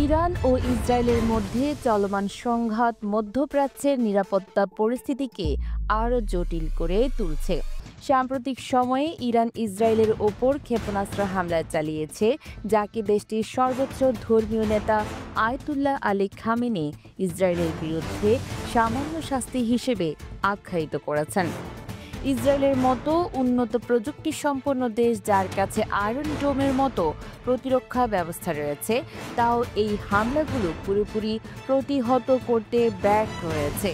Iran ও ইসরায়েলের মধ্যে চলমান সংঘাত মধ্যপ্রাচ্যের নিরাপত্তা পরিস্থিতিকে আরও জটিল করে তুলছে। সাম্প্রতিক সময়ে ইরান ইসরায়েলের ওপর ক্ষেপণাস্ত্র হামলা চালিয়েছে, যাকে দেশটির সর্বোচ্চ ধর্মীয় নেতা আয়াতুল্লাহ আলী খামেনি ইসরায়েলের বিরুদ্ধে সামান্য শাস্তি হিসেবে আখ্যায়িত করেছেন। ইসরায়েলের মতো উন্নত প্রযুক্তি সম্পন্ন দেশ, যার কাছে আয়রন ডোমের মতো প্রতিরক্ষা ব্যবস্থা রয়েছে, তাও এই হামলাগুলো পুরোপুরি প্রতিহত করতে ব্যর্থ হয়েছে।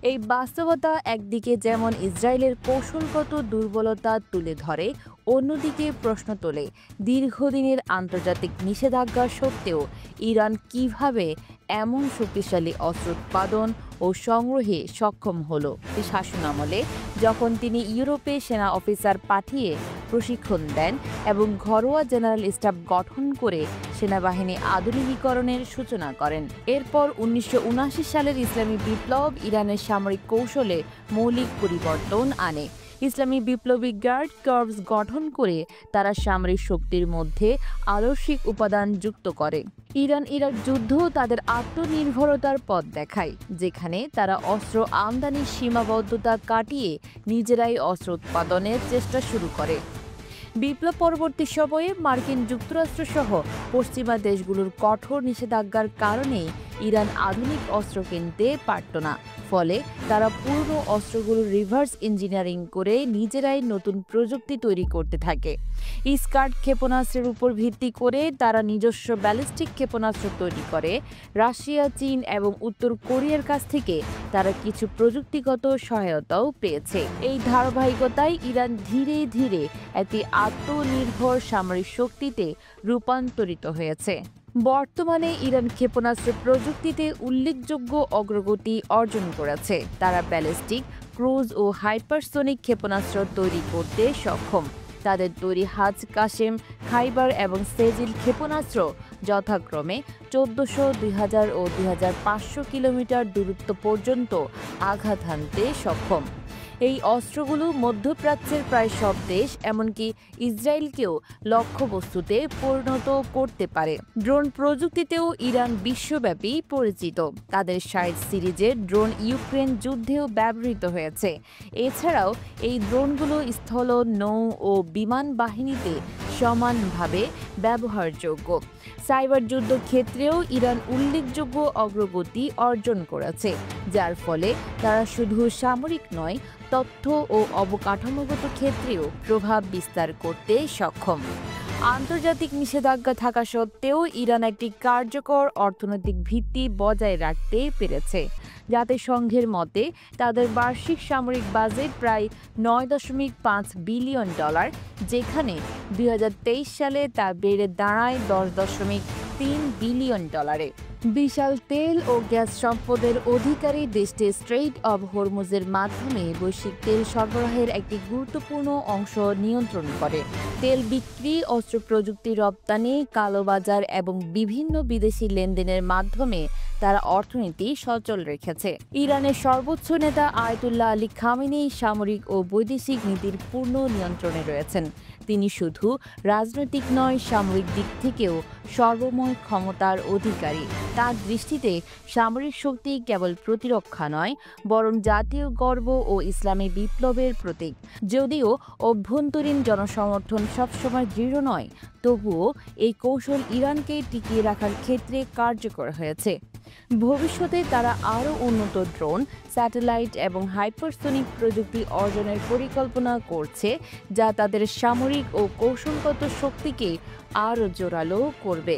এই বাস্তবতা একদিকে যেমন ইসরায়েলের কৌশলগত দুর্বলতা তুলে ধরে, অন্যদিকে প্রশ্ন তোলে দীর্ঘদিনের আন্তর্জাতিক নিষেধাজ্ঞা সত্ত্বেও ইরান কিভাবে এমন শক্তিশালী অস্ত্র উৎপাদন ও সংগ্রহে সক্ষম হলো। শাসনামলে যখন তিনি ইউরোপে সেনা অফিসার পাঠিয়ে প্রশিক্ষণ দেন এবং ঘরোয়া জেনারেল স্টাফ গঠন করে সেনাবাহিনী আধুনিকীকরণের সূচনা করেন। এরপর 1979 সালের ইসলামী বিপ্লব ইরানের সামরিক কৌশলে মৌলিক পরিবর্তন আনে। ইসলামী বিপ্লবী গার্ড কর্পস গঠন করে তারা সামরিক শক্তির মধ্যে আদর্শিক উপাদান যুক্ত করে। ইরান ইরাক যুদ্ধ তাদের আত্মনির্ভরতার পথ দেখায়, যেখানে তারা অস্ত্র আমদানির সীমাবদ্ধতা কাটিয়ে নিজেরাই অস্ত্র উৎপাদনের চেষ্টা শুরু করে। বিপ্লব পরবর্তী সময়ে মার্কিন যুক্তরাষ্ট্র সহ পশ্চিমা দেশগুলোর কঠোর নিষেধাজ্ঞার কারণেই ইরান আধুনিক অস্ত্র কিনতে পারত না। ফলে তারা পুরনো অস্ত্রগুলো রিভার্স ইঞ্জিনিয়ারিং করে নিজেরাই নতুন প্রযুক্তি তৈরি করতে থাকে। স্কাড ক্ষেপণাস্ত্রের উপর ভিত্তি করে তারা নিজস্ব ব্যালিস্টিক ক্ষেপণাস্ত্র তৈরি করে। রাশিয়া, চীন এবং উত্তর কোরিয়ার কাছ থেকে তারা কিছু প্রযুক্তিগত সহায়তাও পেয়েছে। এই ধারাবাহিকতায় ইরান ধীরে ধীরে একটি আত্মনির্ভর সামরিক শক্তিতে রূপান্তরিত হয়েছে। বর্তমানে ইরান ক্ষেপণাস্ত্র প্রযুক্তিতে উল্লেখযোগ্য অগ্রগতি অর্জন করেছে। তারা ব্যালিস্টিক, ক্রুজ ও হাইপারসোনিক ক্ষেপণাস্ত্র তৈরি করতে সক্ষম। তাদের তৈরি হাজ, কাশেম, খাইবার এবং সেজিল ক্ষেপণাস্ত্র যথাক্রমে 1400, 2000 ও 2500 কিলোমিটার দূরত্ব পর্যন্ত আঘাত হানতে সক্ষম। এই অস্ত্রগুলো মধ্যপ্রাচ্যের প্রায় সব দেশ, এমনকি ইসরায়েলকেও লক্ষ্যবস্তুতে পরিণত করতে পারে। ড্রোন প্রযুক্তিতেও ইরান বিশ্বব্যাপী পরিচিত। তাদের শাহিদ সিরিজের ড্রোন ইউক্রেন যুদ্ধেও ব্যবহৃত হয়েছে। এছাড়াও এই ড্রোনগুলো স্থল, নৌ ও বিমান বাহিনীতে সমানভাবে ব্যবহারযোগ্য। সাইবার যুদ্ধ ক্ষেত্রেও ইরান উল্লেখযোগ্য অগ্রগতি অর্জন করেছে, যার ফলে তারা শুধু সামরিক নয়, তথ্য ও অবকাঠামোগত ক্ষেত্রেও প্রভাব বিস্তার করতে সক্ষম। আন্তর্জাতিক নিষেধাজ্ঞা থাকা সত্ত্বেও ইরান একটি কার্যকর অর্থনৈতিক ভিত্তি বজায় রাখতে পেরেছে। জাতিসংঘের মতে তাদের বার্ষিক সামরিক বাজেট প্রায় $9.5 বিলিয়ন, যেখানে 2023 সালে তা বেড়ে দাঁড়ায় $10.3 বিলিয়ন। বিশাল তেল ও গ্যাস সম্পদের অধিকারী দেশটি স্ট্রেইট অব হরমুজের মাধ্যমে বৈশ্বিক তেল সরবরাহের একটি গুরুত্বপূর্ণ অংশ নিয়ন্ত্রণ করে। তেল বিক্রি, অস্ত্র প্রযুক্তি রপ্তানি, কালোবাজার এবং বিভিন্ন বিদেশি লেনদেনের মাধ্যমে তারা অর্থনীতি সচল রেখেছে। ইরানের সর্বোচ্চ নেতা আয়াতুল্লাহ আলী খামেনি সামরিক ও বৈদেশিক নীতির পূর্ণ নিয়ন্ত্রণে রয়েছেন। তিনি শুধু রাজনৈতিক নয়, সামরিক দিক থেকেও সর্বময় ক্ষমতার অধিকারী। তার দৃষ্টিতে সামরিক শক্তি কেবল প্রতিরক্ষা নয়, বরং জাতীয় গর্ব ও ইসলামী বিপ্লবের প্রতীক। যদিও অভ্যন্তরীণ জনসমর্থন সবসময় দৃঢ় নয়, তবুও এই কৌশল ইরানকে টিকিয়ে রাখার ক্ষেত্রে কার্যকর হয়েছে। ভবিষ্যতে তারা আরও উন্নত ড্রোন, স্যাটেলাইট এবং হাইপারসোনিক প্রযুক্তি অর্জনের পরিকল্পনা করছে, যা তাদের সামরিক ও কৌশলগত শক্তিকে আরও জোরালো করবে।